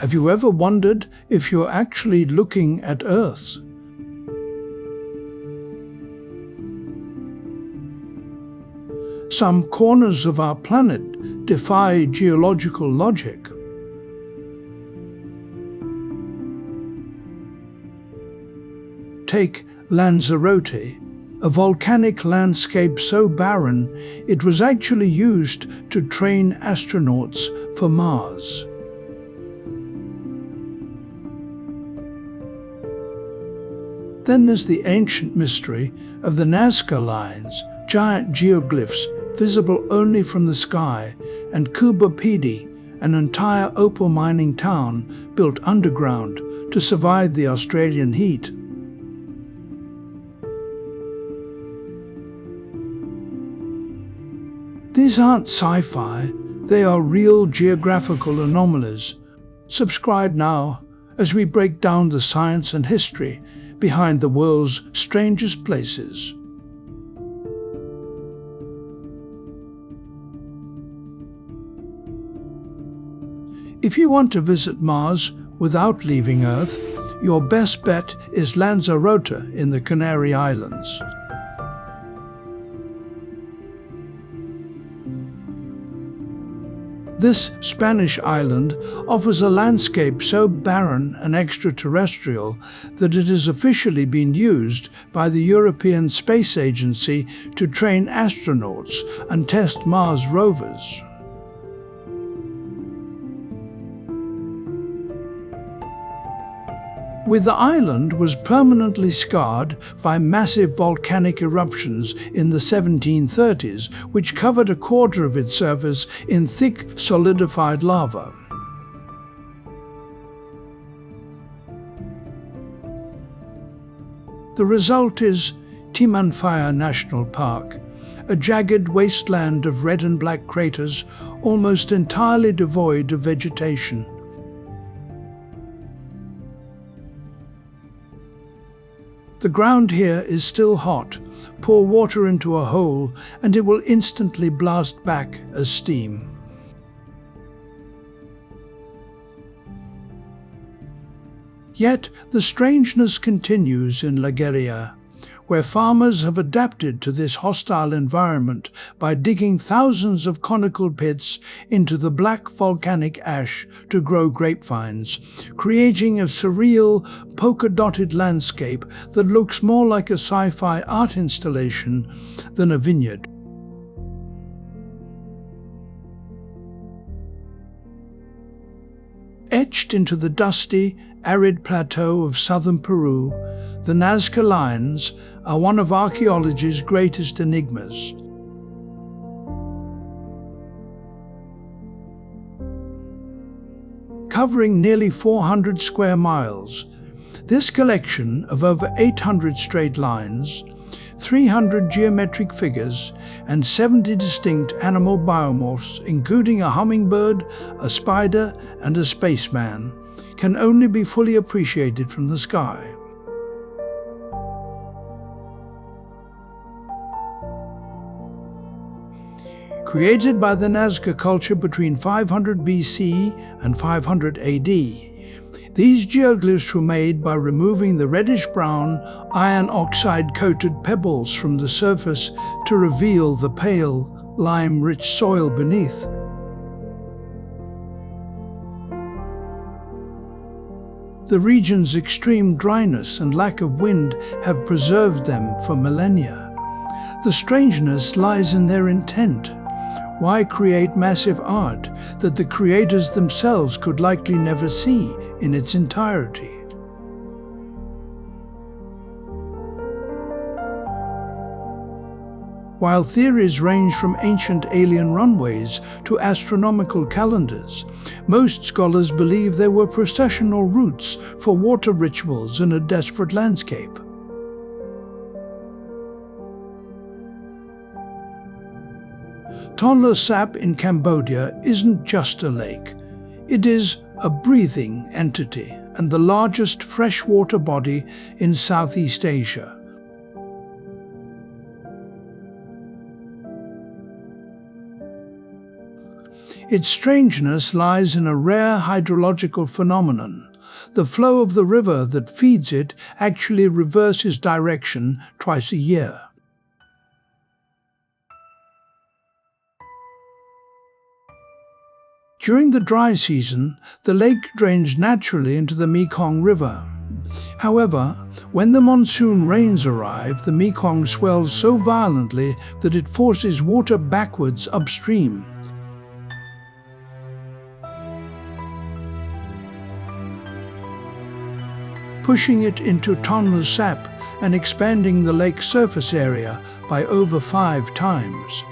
Have you ever wondered if you're actually looking at Earth? Some corners of our planet defy geological logic. Take Lanzarote, a volcanic landscape so barren it was actually used to train astronauts for Mars. Then there's the ancient mystery of the Nazca Lines, giant geoglyphs visible only from the sky, and Cuba Pedy, an entire opal mining town built underground to survive the Australian heat. These aren't sci-fi, they are real geographical anomalies. Subscribe now as we break down the science and history behind the world's strangest places. If you want to visit Mars without leaving Earth, your best bet is Lanzarote in the Canary Islands. This Spanish island offers a landscape so barren and extraterrestrial that it has officially been used by the European Space Agency to train astronauts and test Mars rovers. With the island was permanently scarred by massive volcanic eruptions in the 1730s, which covered a quarter of its surface in thick, solidified lava. The result is Timanfaya National Park, a jagged wasteland of red and black craters, almost entirely devoid of vegetation. The ground here is still hot. Pour water into a hole and it will instantly blast back as steam. Yet the strangeness continues in Laguerre, where farmers have adapted to this hostile environment by digging thousands of conical pits into the black volcanic ash to grow grapevines, creating a surreal, polka-dotted landscape that looks more like a sci-fi art installation than a vineyard. Etched into the dusty, arid plateau of southern Peru, the Nazca Lines are one of archaeology's greatest enigmas. Covering nearly 400 square miles, this collection of over 800 straight lines, 300 geometric figures, and 70 distinct animal biomorphs, including a hummingbird, a spider, and a spaceman, can only be fully appreciated from the sky. Created by the Nazca culture between 500 BC and 500 AD, these geoglyphs were made by removing the reddish-brown, iron oxide-coated pebbles from the surface to reveal the pale, lime-rich soil beneath. The region's extreme dryness and lack of wind have preserved them for millennia. The strangeness lies in their intent. Why create massive art that the creators themselves could likely never see in its entirety? While theories range from ancient alien runways to astronomical calendars, most scholars believe there were processional routes for water rituals in a desperate landscape. Tonle Sap in Cambodia isn't just a lake. It is a breathing entity and the largest freshwater body in Southeast Asia. Its strangeness lies in a rare hydrological phenomenon. The flow of the river that feeds it actually reverses direction twice a year. During the dry season, the lake drains naturally into the Mekong River. However, when the monsoon rains arrive, the Mekong swells so violently that it forces water backwards upstream. Pushing it into Tonle Sap and expanding the lake's surface area by over 5 times.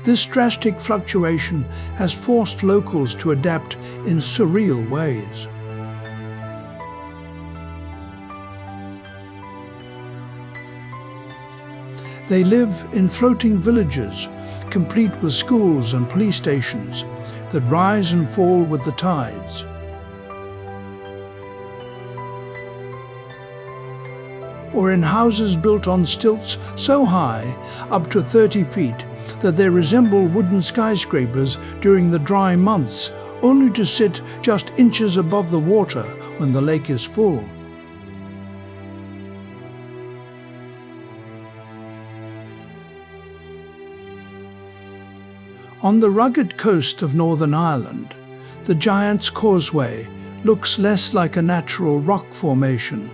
This drastic fluctuation has forced locals to adapt in surreal ways. They live in floating villages, complete with schools and police stations, that rise and fall with the tides. Or in houses built on stilts so high, up to 30 feet, that they resemble wooden skyscrapers during the dry months, only to sit just inches above the water when the lake is full. On the rugged coast of Northern Ireland, the Giant's Causeway looks less like a natural rock formation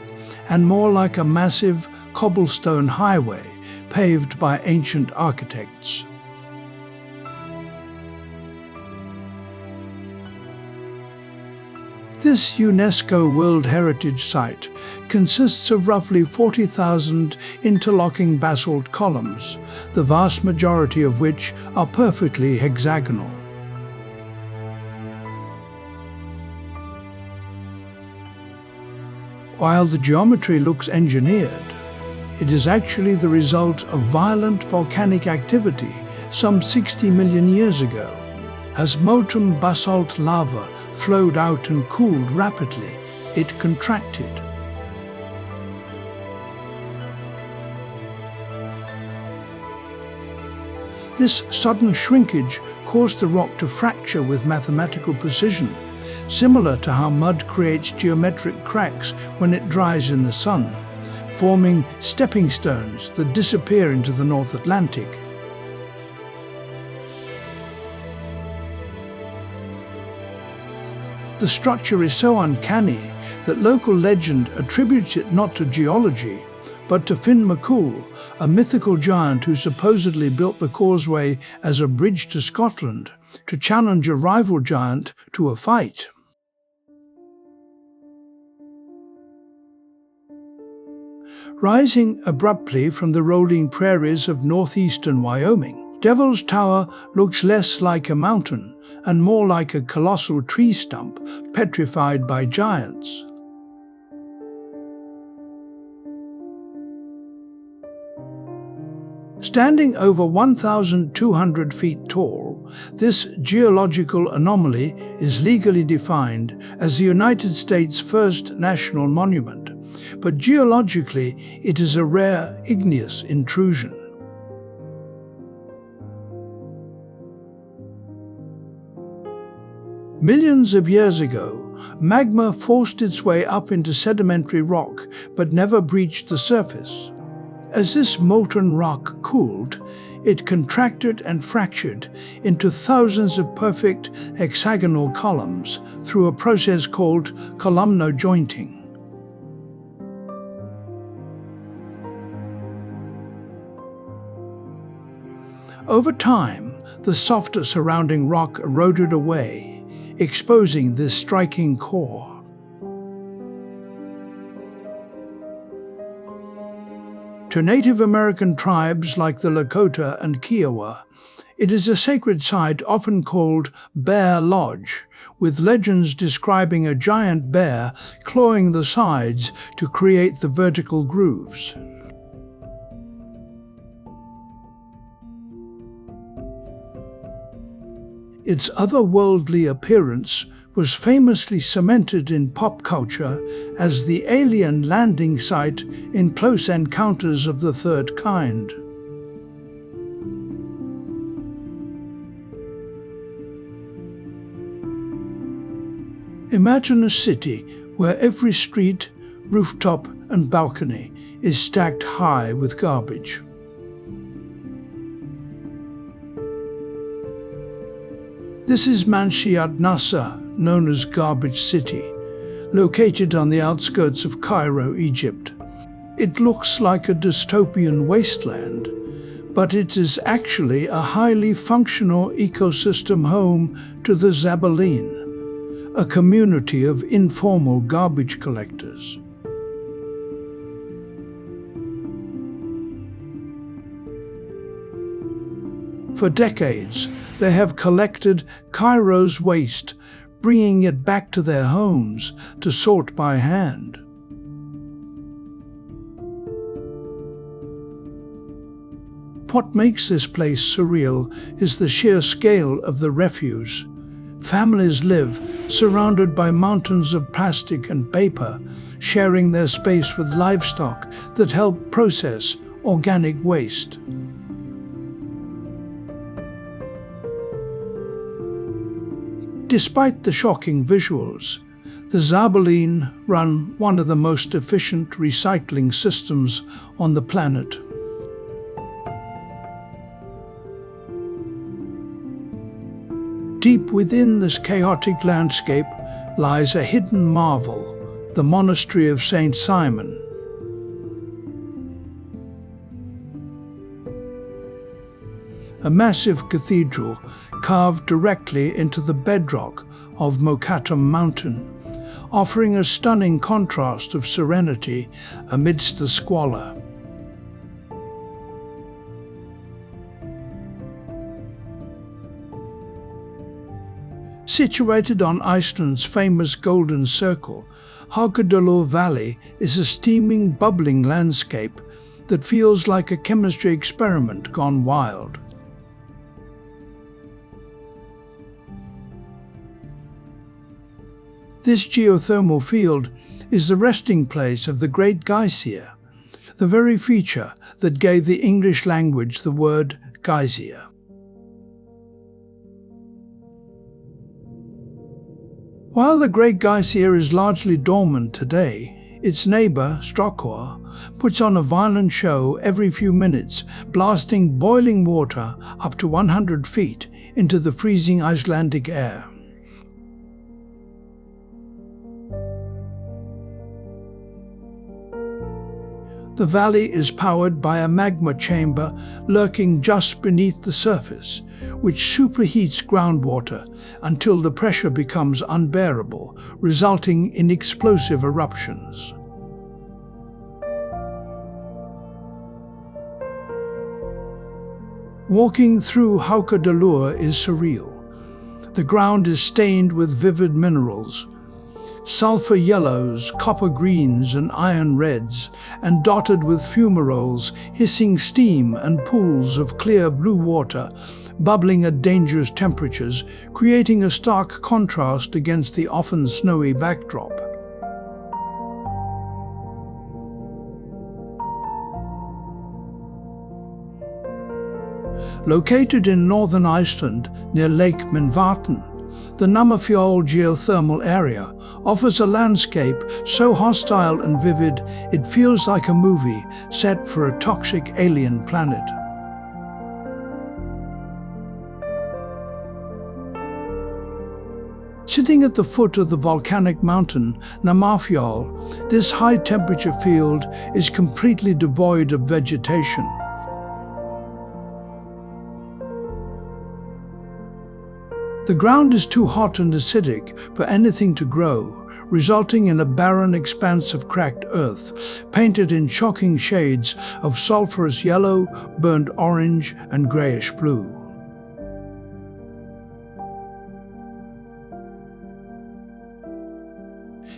and more like a massive cobblestone highway paved by ancient architects. This UNESCO World Heritage Site consists of roughly 40,000 interlocking basalt columns, the vast majority of which are perfectly hexagonal. While the geometry looks engineered, it is actually the result of violent volcanic activity some 60 million years ago. As molten basalt lava flowed out and cooled rapidly, it contracted. This sudden shrinkage caused the rock to fracture with mathematical precision, similar to how mud creates geometric cracks when it dries in the sun, forming stepping stones that disappear into the North Atlantic. The structure is so uncanny that local legend attributes it not to geology, but to Finn McCool, a mythical giant who supposedly built the causeway as a bridge to Scotland to challenge a rival giant to a fight. Rising abruptly from the rolling prairies of northeastern Wyoming, Devil's Tower looks less like a mountain and more like a colossal tree stump petrified by giants. Standing over 1,200 feet tall, this geological anomaly is legally defined as the United States' first national monument, but geologically it is a rare igneous intrusion. Millions of years ago, magma forced its way up into sedimentary rock but never breached the surface. As this molten rock cooled, it contracted and fractured into thousands of perfect hexagonal columns through a process called columnar jointing. Over time, the softer surrounding rock eroded away, exposing this striking core. To Native American tribes like the Lakota and Kiowa, it is a sacred site often called Bear Lodge, with legends describing a giant bear clawing the sides to create the vertical grooves. Its otherworldly appearance was famously cemented in pop culture as the alien landing site in Close Encounters of the Third Kind. Imagine a city where every street, rooftop and balcony is stacked high with garbage. This is Manshiat Nassa, known as Garbage City, located on the outskirts of Cairo, Egypt. It looks like a dystopian wasteland, but it is actually a highly functional ecosystem home to the Zabaleen, a community of informal garbage collectors. For decades, they have collected Cairo's waste, bringing it back to their homes to sort by hand. What makes this place surreal is the sheer scale of the refuse. Families live surrounded by mountains of plastic and paper, sharing their space with livestock that help process organic waste. Despite the shocking visuals, the Zabaleen run one of the most efficient recycling systems on the planet. Deep within this chaotic landscape lies a hidden marvel, the monastery of Saint Simon. A massive cathedral carved directly into the bedrock of Mokattam Mountain, offering a stunning contrast of serenity amidst the squalor. Situated on Iceland's famous Golden Circle, Hákardalur Valley is a steaming, bubbling landscape that feels like a chemistry experiment gone wild. This geothermal field is the resting place of the Great Geyser, the very feature that gave the English language the word geyser. While the Great Geyser is largely dormant today, its neighbor, Strokor, puts on a violent show every few minutes, blasting boiling water up to 100 feet into the freezing Icelandic air. The valley is powered by a magma chamber lurking just beneath the surface, which superheats groundwater until the pressure becomes unbearable, resulting in explosive eruptions. Walking through Hákardalur is surreal. The ground is stained with vivid minerals, sulfur yellows, copper greens and iron reds, and dotted with fumaroles, hissing steam and pools of clear blue water bubbling at dangerous temperatures, creating a stark contrast against the often snowy backdrop. Located in northern Iceland near Lake Mývatn, the Namafjall geothermal area offers a landscape so hostile and vivid it feels like a movie set for a toxic alien planet. Sitting at the foot of the volcanic mountain Namafjall, this high-temperature field is completely devoid of vegetation. The ground is too hot and acidic for anything to grow, resulting in a barren expanse of cracked earth, painted in shocking shades of sulfurous yellow, burnt orange, and grayish blue.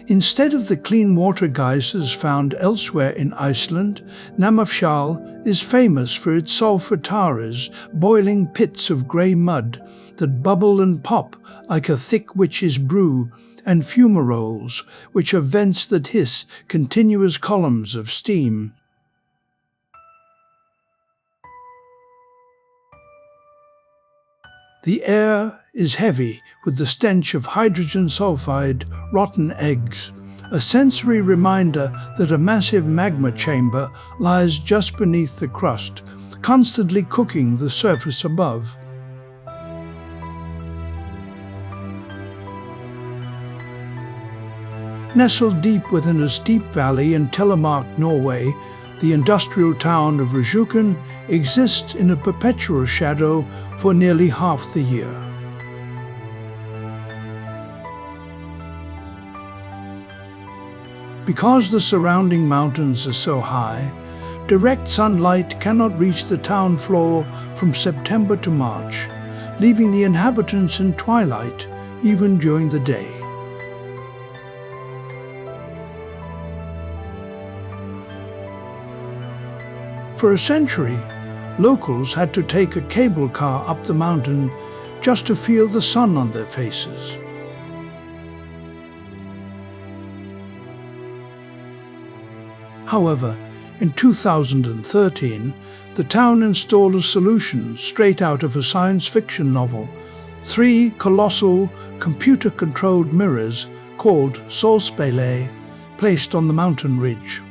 Instead of the clean water geysers found elsewhere in Iceland, Namafjall is famous for its solfataras, boiling pits of grey mud that bubble and pop like a thick witch's brew, and fumaroles, which are vents that hiss continuous columns of steam. The air is heavy with the stench of hydrogen sulfide, rotten eggs, a sensory reminder that a massive magma chamber lies just beneath the crust, constantly cooking the surface above. Nestled deep within a steep valley in Telemark, Norway, the industrial town of Rjukan exists in a perpetual shadow for nearly half the year. Because the surrounding mountains are so high, direct sunlight cannot reach the town floor from September to March, leaving the inhabitants in twilight even during the day. For a century, locals had to take a cable car up the mountain just to feel the sun on their faces. However, in 2013, the town installed a solution straight out of a science fiction novel: 3 colossal, computer-controlled mirrors called solspejler, placed on the mountain ridge.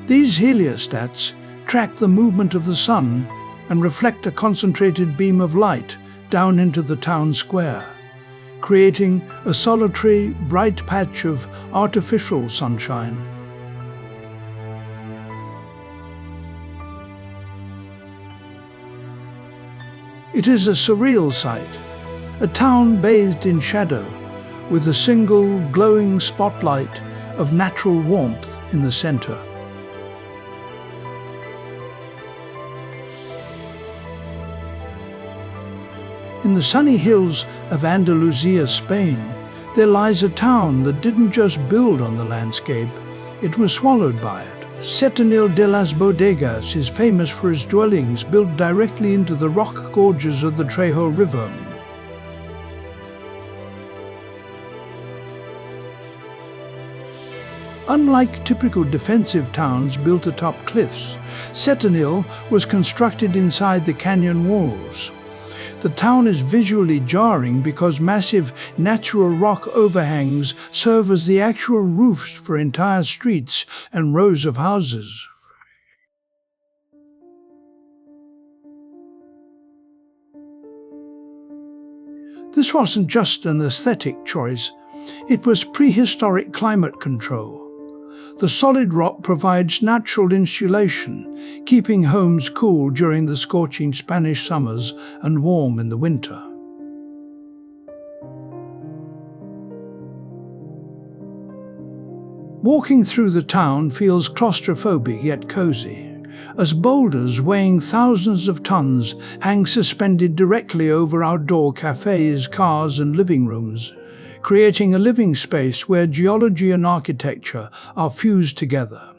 These heliostats track the movement of the sun and reflect a concentrated beam of light down into the town square, creating a solitary, bright patch of artificial sunshine. It is a surreal sight, a town bathed in shadow, with a single glowing spotlight of natural warmth in the center. In the sunny hills of Andalusia, Spain, there lies a town that didn't just build on the landscape, it was swallowed by it. Setenil de las Bodegas is famous for its dwellings built directly into the rock gorges of the Trejo River. Unlike typical defensive towns built atop cliffs, Setenil was constructed inside the canyon walls. The town is visually jarring because massive natural rock overhangs serve as the actual roofs for entire streets and rows of houses. This wasn't just an aesthetic choice, it was prehistoric climate control. The solid rock provides natural insulation, keeping homes cool during the scorching Spanish summers and warm in the winter. Walking through the town feels claustrophobic yet cozy, as boulders weighing thousands of tons hang suspended directly over outdoor cafes, cars, and living rooms, creating a living space where geology and architecture are fused together.